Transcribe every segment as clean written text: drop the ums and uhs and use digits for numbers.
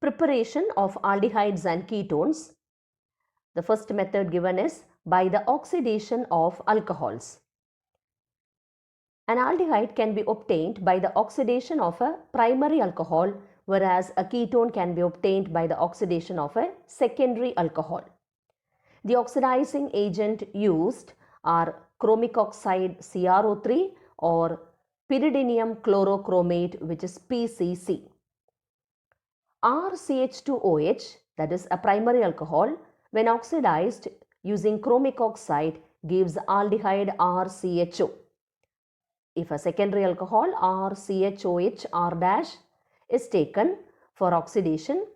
preparation of aldehydes and ketones. The first method given is by the oxidation of alcohols. An aldehyde can be obtained by the oxidation of a primary alcohol, whereas a ketone can be obtained by the oxidation of a secondary alcohol. The oxidizing agent used are chromic oxide CrO3 or pyridinium chlorochromate, which is PCC. RCH2OH, that is a primary alcohol, when oxidized using chromic oxide gives aldehyde RCHO. If a secondary alcohol RCHOH R- is taken for oxidation,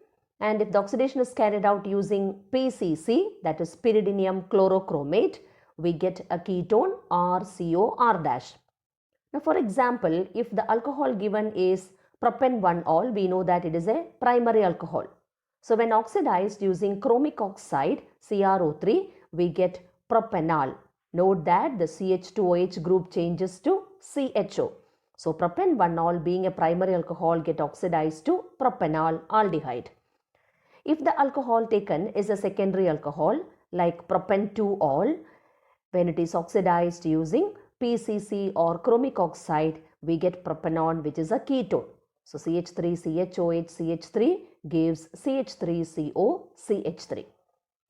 and if the oxidation is carried out using PCC, that is pyridinium chlorochromate, we get a ketone RCO R-. Now for example, if the alcohol given is propan-1-ol, we know that it is a primary alcohol. So when oxidized using chromic oxide CrO3, we get propanol. Note that the CH2OH group changes to CHO. So propan-1-ol being a primary alcohol get oxidized to propanol aldehyde. If the alcohol taken is a secondary alcohol like propan-2-ol, when it is oxidized using PCC or chromic oxide, we get propanol, which is a ketone. So CH3CHOH CH3 gives CH3CO CH3.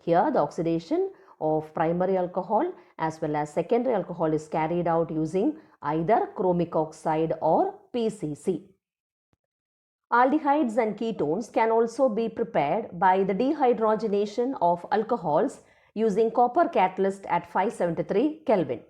Here the oxidation of primary alcohol as well as secondary alcohol is carried out using either chromic oxide or PCC. Aldehydes and ketones can also be prepared by the dehydrogenation of alcohols using copper catalyst at 573 Kelvin.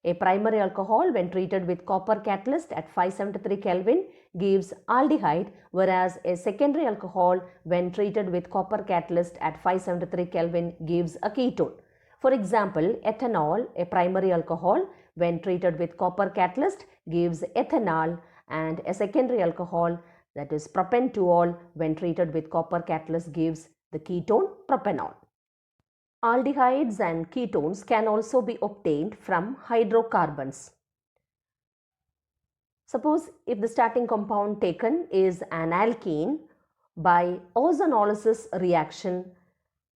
A primary alcohol when treated with copper catalyst at 573 Kelvin gives aldehyde, whereas a secondary alcohol when treated with copper catalyst at 573 Kelvin gives a ketone. For example, ethanol, a primary alcohol when treated with copper catalyst gives ethanol, and a secondary alcohol, that is propan-2-ol, when treated with copper catalyst gives the ketone propanol. Aldehydes and ketones can also be obtained from hydrocarbons. Suppose if the starting compound taken is an alkene, by ozonolysis reaction,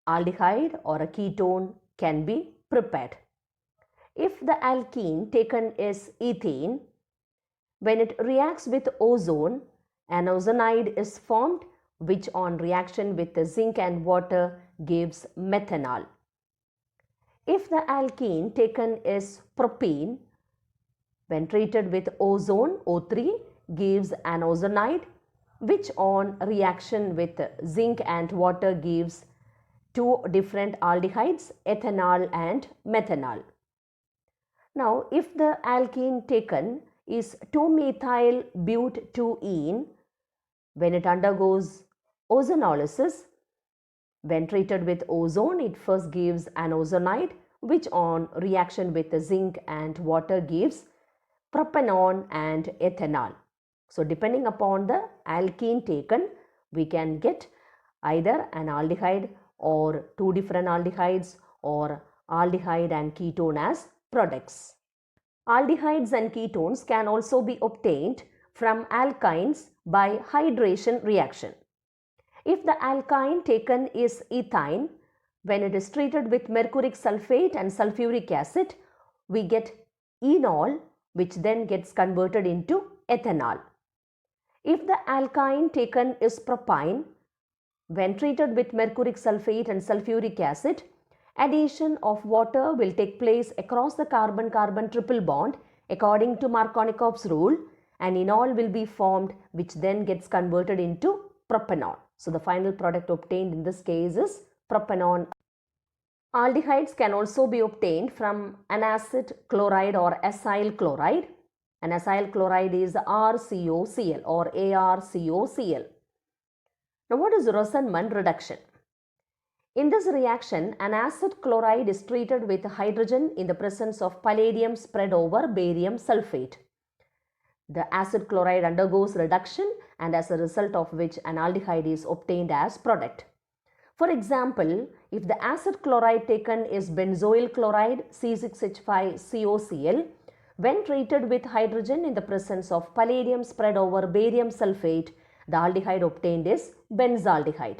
aldehyde or a ketone can be prepared. If the alkene taken is ethane, when it reacts with ozone, an ozonide is formed, which on reaction with the zinc and water gives methanol. If the alkene taken is propene, when treated with ozone O3 gives an ozonide, which on reaction with zinc and water gives two different aldehydes, ethanol and methanol. Now if the alkene taken is 2-methyl but-2-ene, when it undergoes ozonolysis, when treated with ozone, it first gives an ozonide, which on reaction with the zinc and water gives propanol and ethanol. So depending upon the alkene taken, we can get either an aldehyde or two different aldehydes or aldehyde and ketone as products. Aldehydes and ketones can also be obtained from alkynes by hydration reaction. If the alkyne taken is ethyne, when it is treated with mercuric sulfate and sulfuric acid, we get enol, which then gets converted into ethanol. If the alkyne taken is propyne, when treated with mercuric sulfate and sulfuric acid, addition of water will take place across the carbon-carbon triple bond according to Markovnikov's rule, and enol will be formed, which then gets converted into propanol. So the final product obtained in this case is propanol. Aldehydes can also be obtained from an acid chloride or acyl chloride. An acyl chloride is RCOCl or ARCOCl. Now what is Rosenmund reduction? In this reaction, an acid chloride is treated with hydrogen in the presence of palladium spread over barium sulfate. The acid chloride undergoes reduction, and as a result of which an aldehyde is obtained as product. For example, if the acid chloride taken is benzoyl chloride C6H5COCl, when treated with hydrogen in the presence of palladium spread over barium sulfate, the aldehyde obtained is benzaldehyde.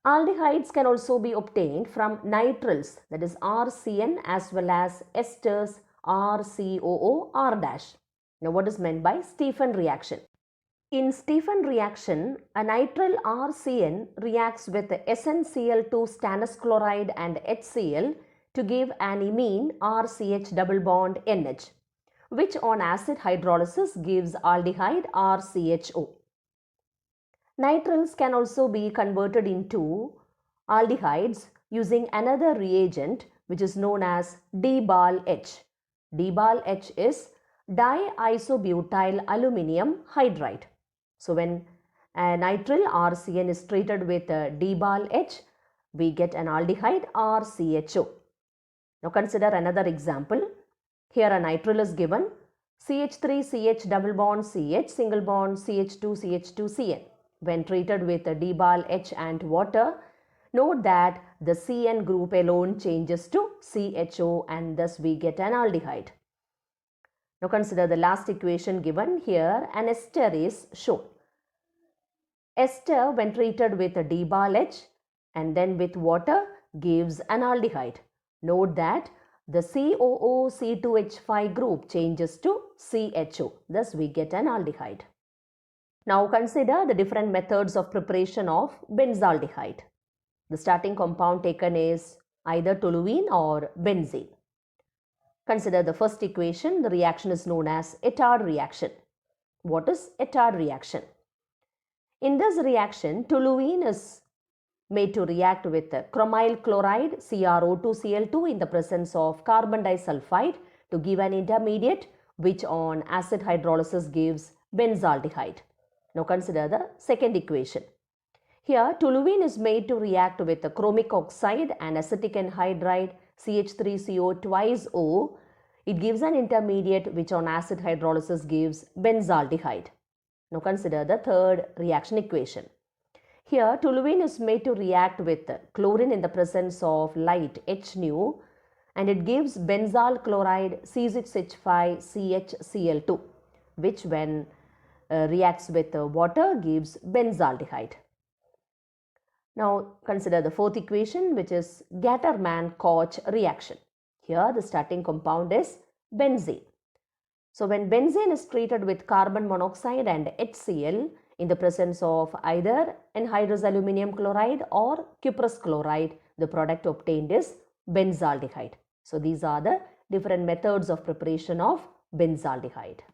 Aldehydes can also be obtained from nitriles, that is RCN, as well as esters RCOOR-. Now, what is meant by Stephan reaction? In Stephan reaction, a nitrile RCN reacts with SnCl2 stannous chloride and HCl to give an imine RCH double bond NH, which on acid hydrolysis gives aldehyde RCHO. Nitriles can also be converted into aldehydes using another reagent which is known as DBAL-H. DBAL-H is diisobutyl aluminium hydride. So when a nitrile RCN is treated with DBAL-H, we get an aldehyde RCHO. Now consider another example. Here a nitrile is given, CH3CH double bond CH single bond CH2CH2CN. When treated with DBAL-H and water, note that the CN group alone changes to CHO and thus we get an aldehyde. Now consider the last equation given here. An ester is shown. Ester when treated with DBAL-H and then with water gives an aldehyde. Note that the COOC2H5 group changes to CHO. Thus we get an aldehyde. Now consider the different methods of preparation of benzaldehyde. The starting compound taken is either toluene or benzene. Consider the first equation. The reaction is known as Etard reaction. What is Etard reaction? In this reaction, toluene is made to react with chromyl chloride CrO2Cl2 in the presence of carbon disulfide to give an intermediate which on acid hydrolysis gives benzaldehyde. Now consider the second equation. Here toluene is made to react with the chromic oxide and acetic anhydride CH3CO twice O. It gives an intermediate which on acid hydrolysis gives benzaldehyde. Now consider the third reaction equation. Here toluene is made to react with chlorine in the presence of light HNu and it gives benzyl chloride C6H5CHCl2 which when reacts with water gives benzaldehyde. Now consider the fourth equation which is Gattermann-Koch reaction. Here the starting compound is benzene. So when benzene is treated with carbon monoxide and HCl in the presence of either anhydrous aluminium chloride or cuprous chloride, the product obtained is benzaldehyde. So these are the different methods of preparation of benzaldehyde.